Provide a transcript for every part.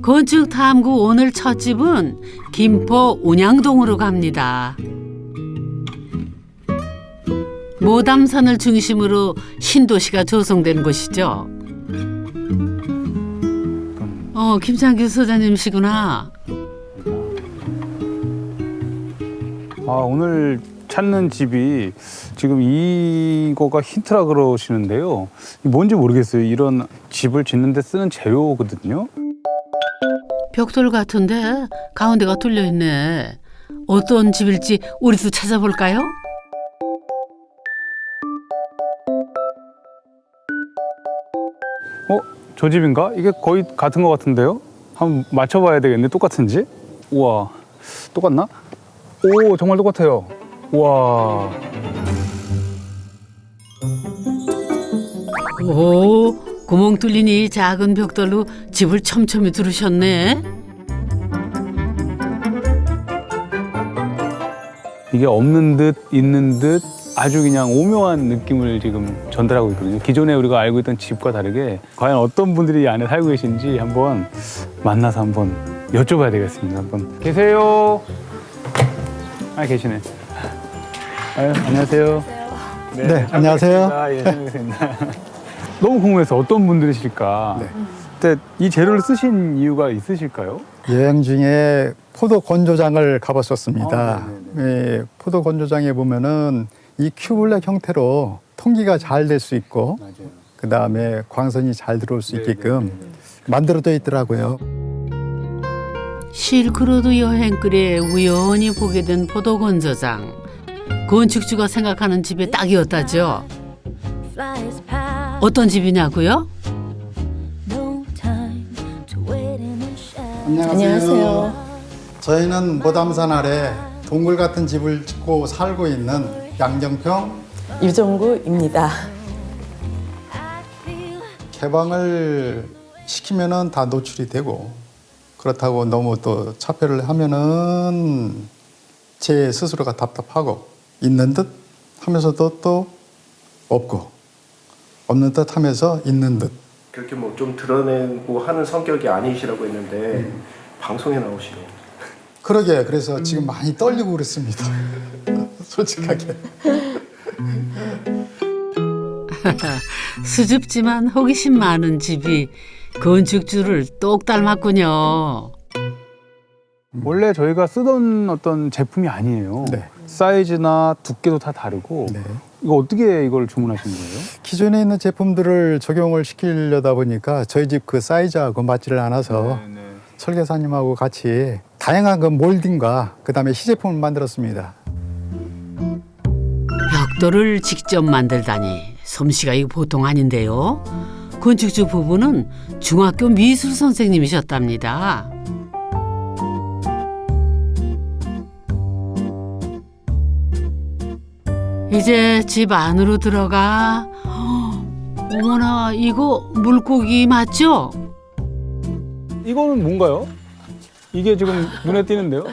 건축 탐구 오늘 첫 집은 김포 운양동으로 갑니다. 모담산을 중심으로 신도시가 조성된 곳이죠. 김창규 소장님이시구나. 오늘 찾는 집이 지금 이거가 힌트라 그러시는데요. 뭔지 모르겠어요. 이런 집을 짓는 데 쓰는 재료거든요. 벽돌 같은데 가운데가 뚫려 있네. 어떤 집일지 우리도 찾아볼까요? 저 집인가? 이게 거의 같은 것 같은데요? 한번 맞춰봐야 되겠네. 똑같은지? 우와, 똑같나? 오, 정말 똑같아요. 우와. 오, 구멍 뚫린 이 작은 벽돌로 집을 촘촘히 두르셨네. 이게 없는 듯 있는 듯 아주 그냥 오묘한 느낌을 지금 전달하고 있거든요. 기존에 우리가 알고 있던 집과 다르게 과연 어떤 분들이 이 안에 살고 계신지 한번 만나서 한번 여쭤봐야 되겠습니다. 한번 계세요? 계시네. 안녕하세요. 네, 안녕하세요. 예, 잘 뵙겠습니다. 너무 궁금해서 어떤 분들이실까? 네. 근데 이 재료를 쓰신 이유가 있으실까요? 여행 중에 포도 건조장을 가봤었습니다. 네네네. 예, 포도 건조장에 보면은 이 큐블렉 형태로 통기가 잘 될 수 있고, 맞아요. 그 다음에 광선이 잘 들어올 수 있게끔 네네네. 만들어져 있더라고요. 실크로드 여행길에 우연히 보게 된 포도 건조장. 건축주가 생각하는 집에 딱이었다죠. 어떤 집이냐고요? 안녕하세요. 저희는 모담산 아래 동굴 같은 집을 짓고 살고 있는 양정평 유정구입니다. 개방을 시키면은 다 노출이 되고, 그렇다고 너무 또 차별을 하면은 제 스스로가 답답하고, 있는 듯 하면서도 또 없고, 없는 듯 하면서 있는 듯. 그렇게 뭐 좀 드러내고 하는 성격이 아니시라고 했는데 방송에 나오시네요. 그러게, 그래서 지금 많이 떨리고 그랬습니다. 솔직하게. 수줍지만 호기심 많은 집이 건축주를 똑 닮았군요. 원래 저희가 쓰던 어떤 제품이 아니에요. 네. 사이즈나 두께도 다 다르고. 네. 이거 어떻게 이걸 주문하신 거예요? 기존에 있는 제품들을 적용을 시키려다 보니까 저희 집 그 사이즈하고 맞지를 않아서 설계사님하고 같이 다양한 그 몰딩과 그다음에 시제품을 만들었습니다. 벽돌을 직접 만들다니 솜씨가 이거 보통 아닌데요. 건축주 부부는 중학교 미술 선생님이셨답니다. 이제 집 안으로 들어가. 어머나, 이거 물고기 맞죠? 이거는 뭔가요? 이게 지금 눈에 띄는데요?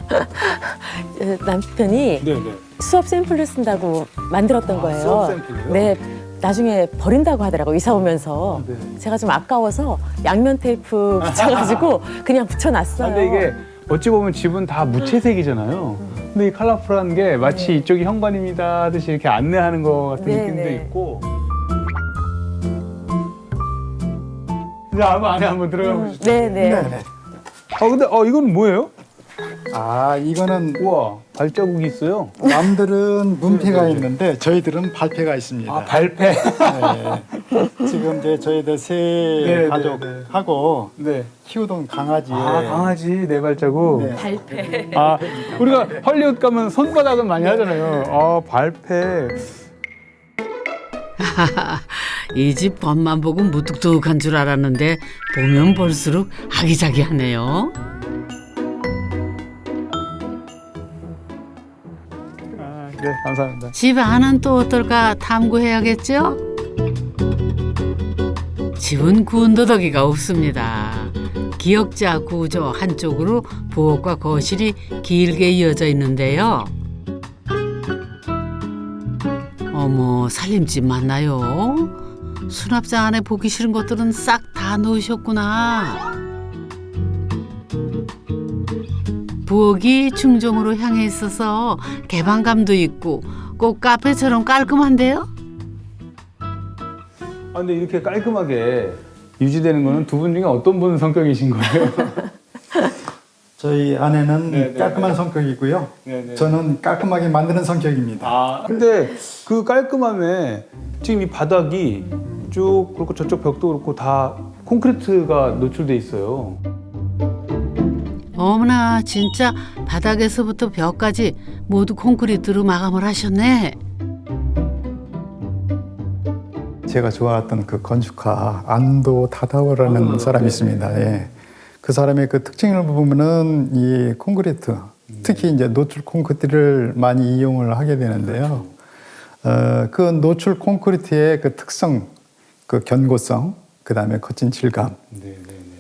남편이 네네. 수업 샘플을 쓴다고 만들었던 거예요. 수업 샘플이요? 네, 나중에 버린다고 하더라고 이사 오면서. 네. 제가 좀 아까워서 양면 테이프 붙여가지고 그냥 붙여놨어요. 근데 이게 어찌 보면 집은 다 무채색이잖아요. 근데 이 컬러풀한 게 마치 이쪽이 현관입니다 하듯이 이렇게 안내하는 것 같은 네, 느낌도 네. 있고. 이제 안에 한번 들어가 보시죠. 네네. 네네. 근데 이건 뭐예요? 이거는 우와, 발자국이 있어요. 남들은 문패가 있는데 저희들은 발패가 있습니다. 발패. 네. 지금 이제 저희들 새 네, 가족하고 네. 키우던 강아지. 강아지 네 발자국. 네. 발패. 우리가 헐리우드 가면 손바닥은 많이 하잖아요. 발패. 이 집 법만 보고 무뚝뚝한 줄 알았는데 보면 볼수록 아기자기하네요. 네, 감사합니다. 집 안은 또 어떨까 탐구해야겠죠? 집은 군더더기가 없습니다. 기역자 구조 한쪽으로 부엌과 거실이 길게 이어져 있는데요. 어머, 살림집 맞나요? 수납장 안에 보기 싫은 것들은 싹 다 놓으셨구나. 부엌이 중정으로 향해 있어서 개방감도 있고 꼭 카페처럼 깔끔한데요? 아, 근데 이렇게 깔끔하게 유지되는 거는 두 분 중에 어떤 분 성격이신 거예요? 저희 아내는 네, 네, 깔끔한 네. 성격이고요. 네, 네. 저는 깔끔하게 만드는 성격입니다. 아, 근데 그 깔끔함에 지금 이 바닥이 쭉 그렇고 저쪽 벽도 그렇고 다 콘크리트가 노출돼 있어요. 어머나 진짜 바닥에서부터 벽까지 모두 콘크리트로 마감을 하셨네. 제가 좋아했던 그 건축가 안도 타다오라는 사람이 있습니다. 예. 그 사람의 그 특징을 보면은 이 콘크리트, 특히 이제 노출 콘크리트를 많이 이용을 하게 되는데요. 그 노출 콘크리트의 그 특성, 그 견고성, 그 다음에 거친 질감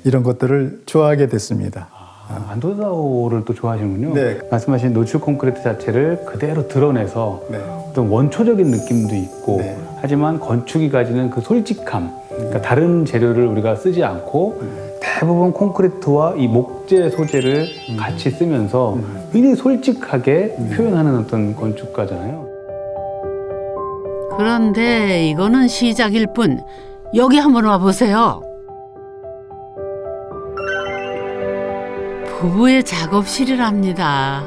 이런 것들을 좋아하게 됐습니다. 안도다오를 또 좋아하시는군요. 네. 말씀하신 노출 콘크리트 자체를 그대로 드러내서 네. 어떤 원초적인 느낌도 있고 네. 하지만 건축이 가지는 그 솔직함, 그러니까 다른 재료를 우리가 쓰지 않고 대부분 콘크리트와 이 목재 소재를 같이 쓰면서 굉장히 솔직하게 표현하는 어떤 건축가잖아요. 그런데 이거는 시작일 뿐. 여기 한번 와보세요. 부부의 작업실이랍니다.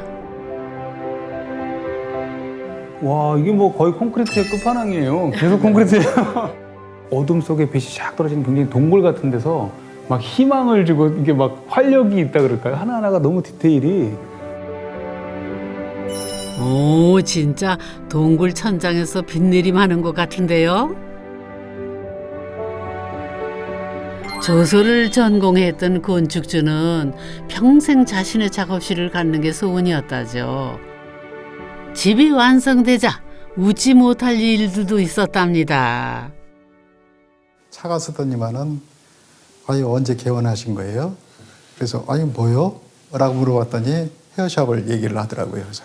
와, 이게 뭐 거의 콘크리트의 끝판왕이에요. 계속 콘크리트예요. 어둠 속에 빛이 쫙 떨어지는 굉장히 동굴 같은 데서 막 희망을 주고 이게 막 활력이 있다 그럴까요? 하나하나가 너무 디테일이. 오, 진짜 동굴 천장에서 빛내림하는 것 같은데요? 조소를 전공했던 건축주는 평생 자신의 작업실을 갖는 게 소원이었다죠. 집이 완성되자 웃지 못할 일들도 있었답니다. 차가 쓰더니만은 아니 언제 개원하신 거예요? 그래서 아니 뭐요? 라고 물어봤더니 헤어샵을 얘기를 하더라고요. 그래서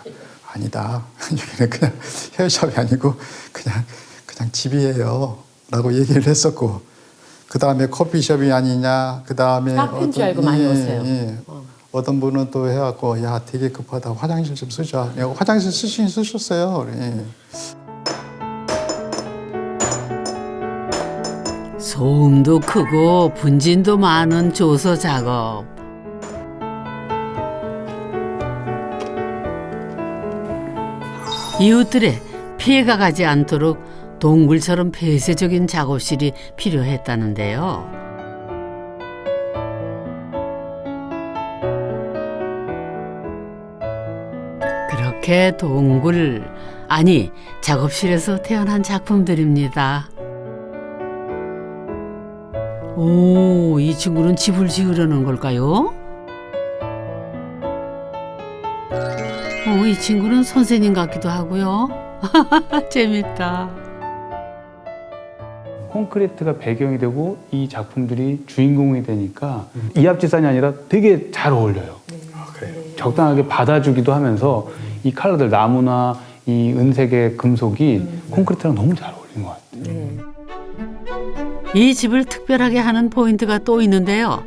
아니다. 여기는 그냥 헤어샵이 아니고 그냥 집이에요. 라고 얘기를 했었고 그 다음에 커피숍이 아니냐. 그 다음에 카페인 줄 알고 많이 오세요. 어떤 분은 또 해갖고 야 되게 급하다. 화장실 좀 쓰자. 내가 화장실 쓰시긴 쓰셨어요. 예. 소음도 크고 분진도 많은 조서 작업. 이웃들의 피해가 가지 않도록 동굴처럼 폐쇄적인 작업실이 필요했다는데요. 그렇게 동굴, 아니 작업실에서 태어난 작품들입니다. 오, 이 친구는 집을 지으려는 걸까요? 이 친구는 선생님 같기도 하고요. 재밌다. 콘크리트가 배경이 되고 이 작품들이 주인공이 되니까 이합지산이 아니라 되게 잘 어울려요. 적당하게 받아주기도 하면서 이 컬러들, 나무나 이 은색의 금속이 콘크리트랑 너무 잘 어울리는 것 같아요. 이 집을 특별하게 하는 포인트가 또 있는데요.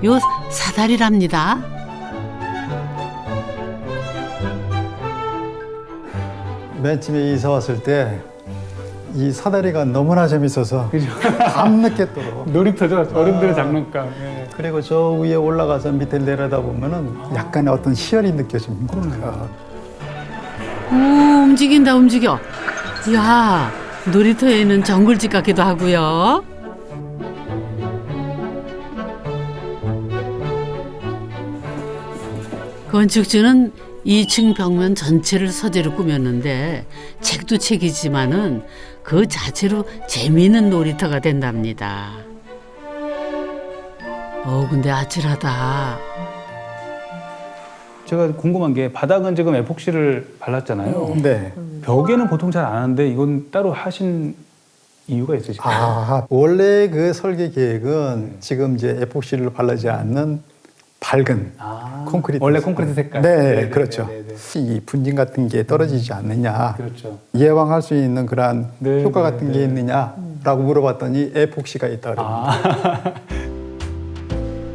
요 사다리랍니다. 맨 처음에 이사 왔을 때 이 사다리가 너무나 재밌어서 밤늦게도록 놀이터죠. 어른들의 장난감. 예. 그리고 저 위에 올라가서 밑에 내려다보면은 약간의 어떤 희열이 느껴집니다. 오, 움직인다 움직여. 이야, 놀이터에 있는 정글집 같기도 하고요. 건축주는 2층 벽면 전체를 서재로 꾸몄는데 책도 책이지만은 그 자체로 재미있는 놀이터가 된답니다. 근데 아찔하다. 제가 궁금한 게 바닥은 지금 에폭시를 발랐잖아요. 네. 벽에는 보통 잘 안 하는데 이건 따로 하신 이유가 있으실까요? 원래 그 설계 계획은 지금 이제 에폭시를 바르지 않는 밝은 콘크리트. 원래 콘크리트 색깔. 네, 그렇죠. 이 분진 같은 게 떨어지지 않느냐. 그렇죠. 예방할 수 있는 그러한 네, 효과 네, 같은 네. 게 있느냐라고 물어봤더니 에폭시가 있다 그럽니다.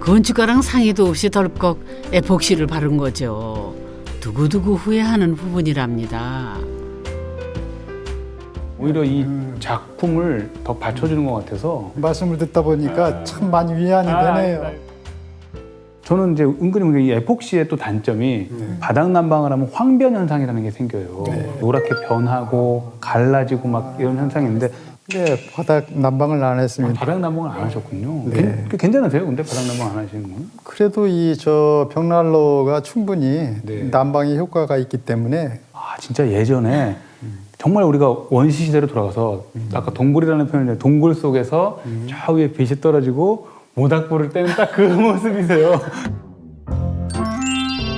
건축가랑 상의도 없이 덜컥 에폭시를 바른 거죠. 두고두고 후회하는 부분이랍니다. 오히려 이 작품을 더 받쳐주는 것 같아서 말씀을 듣다 보니까 참 많이 위안이 되네요. 저는 이제 은근히 이 에폭시의 또 단점이 바닥 난방을 하면 황변 현상이라는 게 생겨요. 노랗게 변하고 갈라지고 막 이런 현상이 있는데 네, 바닥 난방을 안 했습니다. 바닥 난방을 안 하셨군요. 네. 괜찮으세요? 근데 바닥 난방 안 하시는 건? 그래도 이 저 벽난로가 충분히 네. 난방에 효과가 있기 때문에 아 진짜 예전에 정말 우리가 원시 시대로 돌아가서 아까 동굴이라는 표현인데 동굴 속에서 저 위에 빛이 떨어지고 모닥불을 떼는 딱 그 모습이세요.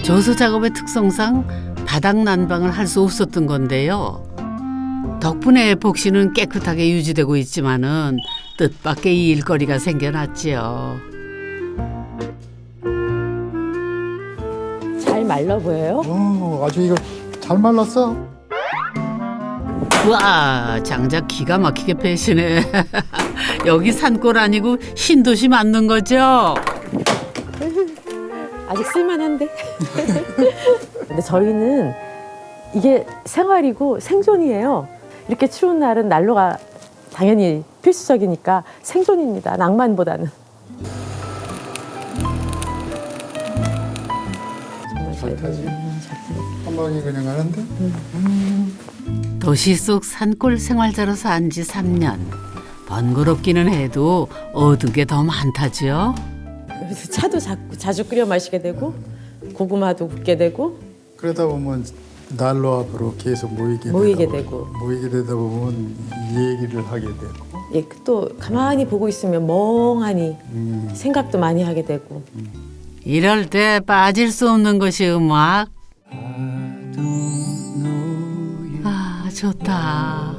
조수 작업의 특성상 바닥 난방을 할 수 없었던 건데요. 덕분에 에폭시는 깨끗하게 유지되고 있지만은 뜻밖의 이 일거리가 생겨났지요. 잘 말라 보여요? 아주 이거 잘 말랐어. 와, 장작 기가 막히게 패시네. 여기 산골 아니고 신도시 맞는 거죠? 아직 쓸만한데. 근데 저희는 이게 생활이고 생존이에요. 이렇게 추운 날은 난로가 당연히 필수적이니까 생존입니다. 낭만보다는. 정말 잘 타지. 한 방에 그냥 가는데. 도시 속 산골 생활자로 산 지 3년. 번거롭기는 해도 얻은 게 더 많다죠. 그래서 차도 자주 끓여 마시게 되고 고구마도 굽게 되고 그러다 보면 난로 앞으로 계속 모이게 되고. 모이게 되다 보면 얘기를 하게 되고. 예, 또 가만히 보고 있으면 멍하니 생각도 많이 하게 되고. 이럴 때 빠질 수 없는 것이 음악. 아, 좋다.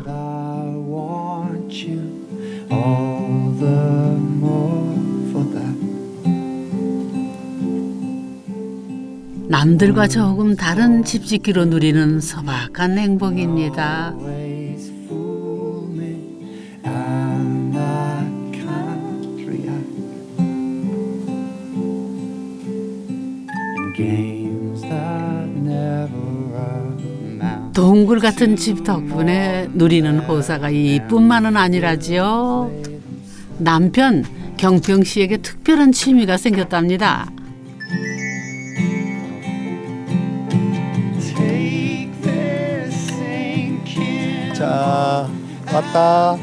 남들과 조금 다른 집 짓기로 누리는 소박한 행복입니다. 동굴 같은 집 덕분에 누리는 호사가 이뿐만은 아니라지요. 남편 경평 씨에게 특별한 취미가 생겼답니다. 자, 왔다.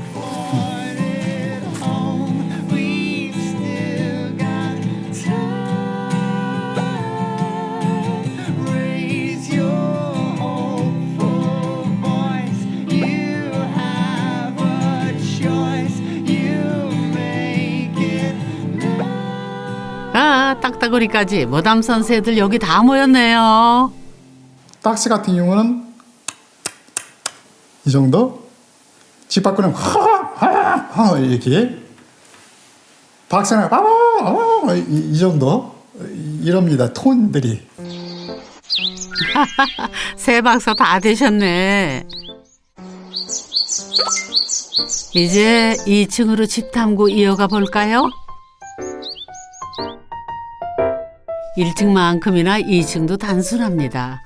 아, 딱따구리까지 모담선 새들 여기 다 모였네요. 딱지 같은 경우는 이 정도. 집 밖으로는 이렇게. 박사는 이 정도. 이럽니다. 톤들이. 새 박사 다 되셨네. 이제 2층으로 집 탐구 이어가 볼까요? 1층만큼이나 2층도 단순합니다.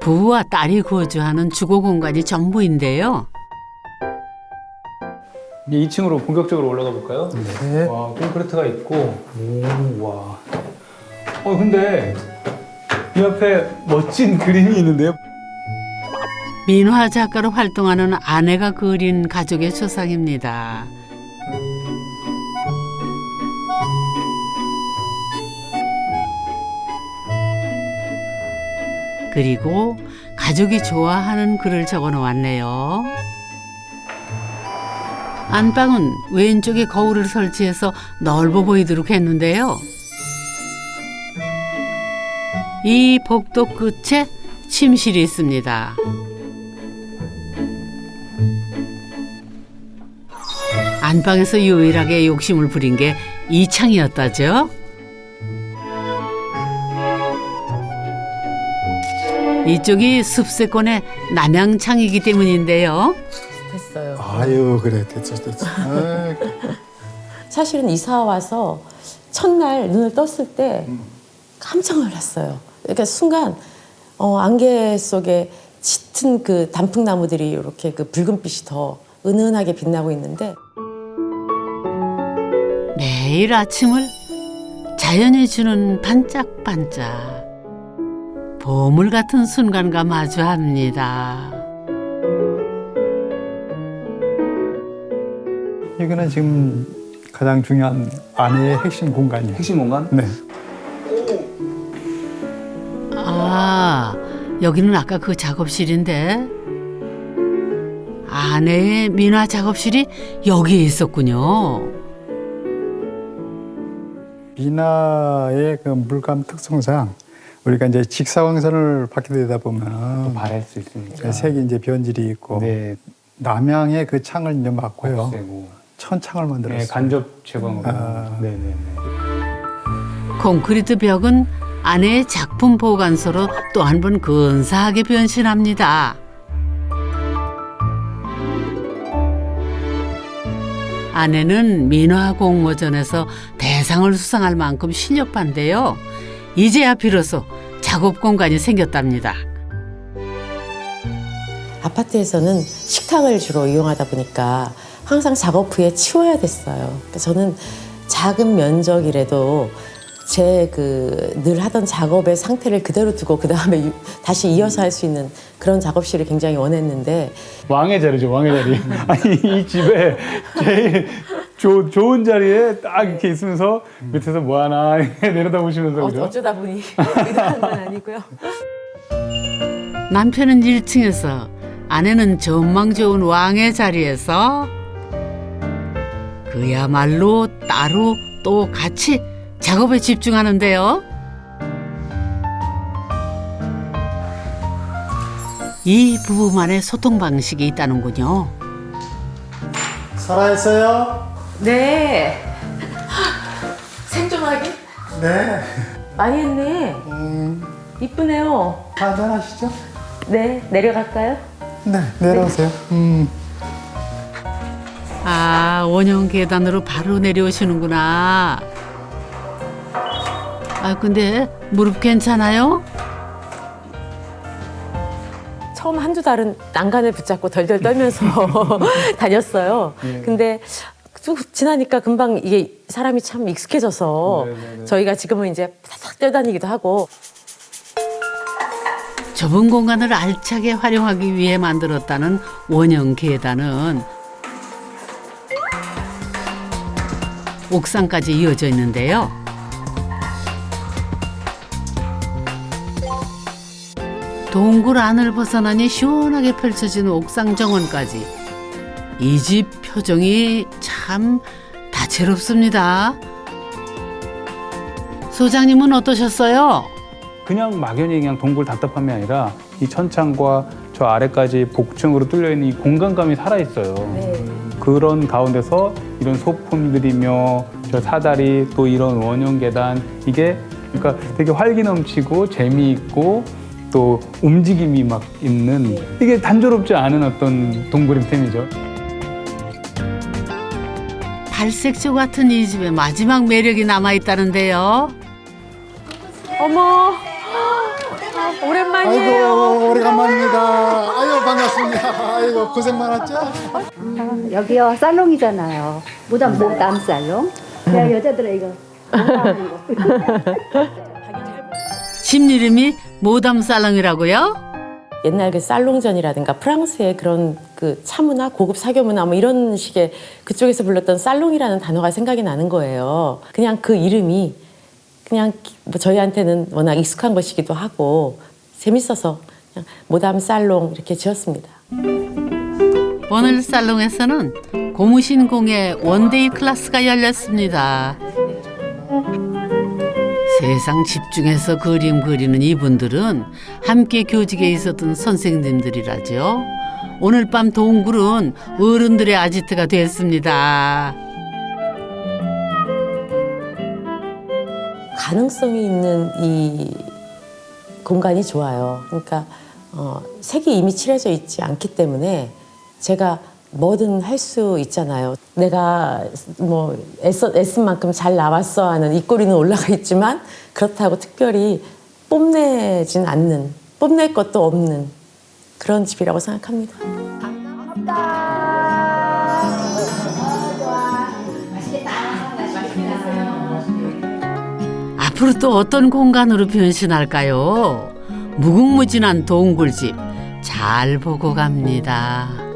부부와 딸이 거주하는 주거 공간이 전부인데요. 이제 2층으로 본격적으로 올라가 볼까요? 네. 와, 콘크리트가 있고, 오, 와. 근데 이 앞에 멋진 그림이 있는데요. 민화 작가로 활동하는 아내가 그린 가족의 초상입니다. 그리고 가족이 좋아하는 글을 적어 놓았네요. 안방은 왼쪽에 거울을 설치해서 넓어 보이도록 했는데요. 이 복도 끝에 침실이 있습니다. 안방에서 유일하게 욕심을 부린 게 이 창이었다죠. 이쪽이 숲세권의 남향창이기 때문인데요. 됐어요. 아유, 그래. 됐어. 사실은 이사 와서 첫날 눈을 떴을 때 깜짝 놀랐어요. 그러니까 순간 안개 속에 짙은 그 단풍나무들이 이렇게 그 붉은빛이 더 은은하게 빛나고 있는데 매일 아침을 자연이 주는 반짝반짝 보물 같은 순간과 마주합니다. 이거는 지금 가장 중요한 아내의 핵심 공간이에요. 핵심 공간? 네. 아, 여기는 아까 그 작업실인데 아내의 민화 작업실이 여기에 있었군요. 미나의 그 물감 특성상 우리가 이제 직사광선을 받게 되다 보면 바랄 수 있으니까. 색이 이제 변질이 있고 네, 남향의 그 창을 이제 막고요. 없애고. 천창을 만들었어요. 네, 간접 채광으로. 아. 네네네. 콘크리트 벽은 아내의 작품 보관소로 또 한 번 근사하게 변신합니다. 아내는 민화 공모전에서 대상을 수상할 만큼 실력파인데요. 이제야 비로소 작업 공간이 생겼답니다. 아파트에서는 식탁을 주로 이용하다 보니까 항상 작업 후에 치워야 됐어요. 그러니까 저는 작은 면적이라도 제 그 늘 하던 작업의 상태를 그대로 두고 그 다음에 다시 이어서 할 수 있는 그런 작업실을 굉장히 원했는데 왕의 자리죠, 왕의 자리. 아니, 이 집에 제일 좋은 자리에 딱 이렇게 있으면서 밑에서 뭐 하나 이렇게 내려다보시면서 그죠? 어쩌다 보니 의도한 건 아니고요. 남편은 1층에서 아내는 전망 좋은 왕의 자리에서 그야말로 따로 또 같이 작업에 집중하는데요. 이 부부만의 소통 방식이 있다는군요. 살아있어요? 네. 생존하기? 네. 많이 했네. 이쁘네요. 한잔하시죠? 네, 내려갈까요? 네, 내려오세요. 아, 원형 계단으로 바로 내려오시는구나. 아, 근데 무릎 괜찮아요? 처음 한두 달은 난간을 붙잡고 덜덜 떨면서 다녔어요. 근데 쭉 지나니까 금방 이게 사람이 참 익숙해져서 저희가 지금은 이제 싹 뛰어다니기도 하고. 좁은 공간을 알차게 활용하기 위해 만들었다는 원형 계단은 옥상까지 이어져 있는데요. 동굴 안을 벗어나니 시원하게 펼쳐진 옥상 정원까지 이 집 표정이 참 다채롭습니다. 소장님은 어떠셨어요? 그냥 막연히 그냥 동굴 답답함이 아니라 이 천창과 저 아래까지 복층으로 뚫려 있는 이 공간감이 살아 있어요. 그런 가운데서 이런 소품들이며 저 사다리 또 이런 원형 계단 이게 그러니까 되게 활기 넘치고 재미있고 또 움직임이 막 있는 이게 단조롭지 않은 어떤 동굴인 셈이죠. 발색조 같은 이 집에 마지막 매력이 남아있다는데요. 어머, 오랜만이에요. 아이고, 오래간만입니다. 아이고, 반갑습니다. 아이고, 고생 많았죠? 여기요 살롱이잖아요. 모담 살롱. 내가 여자들은 이거 모담하는 거. 집 이름이 모담 살롱이라고요? 옛날 그 살롱전이라든가 프랑스의 그런 그 차문화, 고급 사교문화 뭐 이런 식의 그쪽에서 불렀던 살롱이라는 단어가 생각이 나는 거예요. 그냥 그 이름이 그냥 뭐 저희한테는 워낙 익숙한 것이기도 하고 재밌어서 그냥 모담 살롱 이렇게 지었습니다. 오늘 살롱에서는 고무신 공예 원데이 클래스가 열렸습니다. 세상 집중해서 그림 그리는 이분들은 함께 교직에 있었던 선생님들이라죠. 오늘 밤 동굴은 어른들의 아지트가 됐습니다. 가능성이 있는 이 공간이 좋아요. 그러니까 색이 이미 칠해져 있지 않기 때문에 제가 뭐든 할 수 있잖아요. 내가 뭐 애쓴 만큼 잘 나왔어 하는 입꼬리는 올라가 있지만 그렇다고 특별히 뽐내진 않는, 뽐낼 것도 없는 그런 집이라고 생각합니다. 앞으로 또 어떤 공간으로 변신할까요? 무궁무진한 동굴집 잘 보고 갑니다.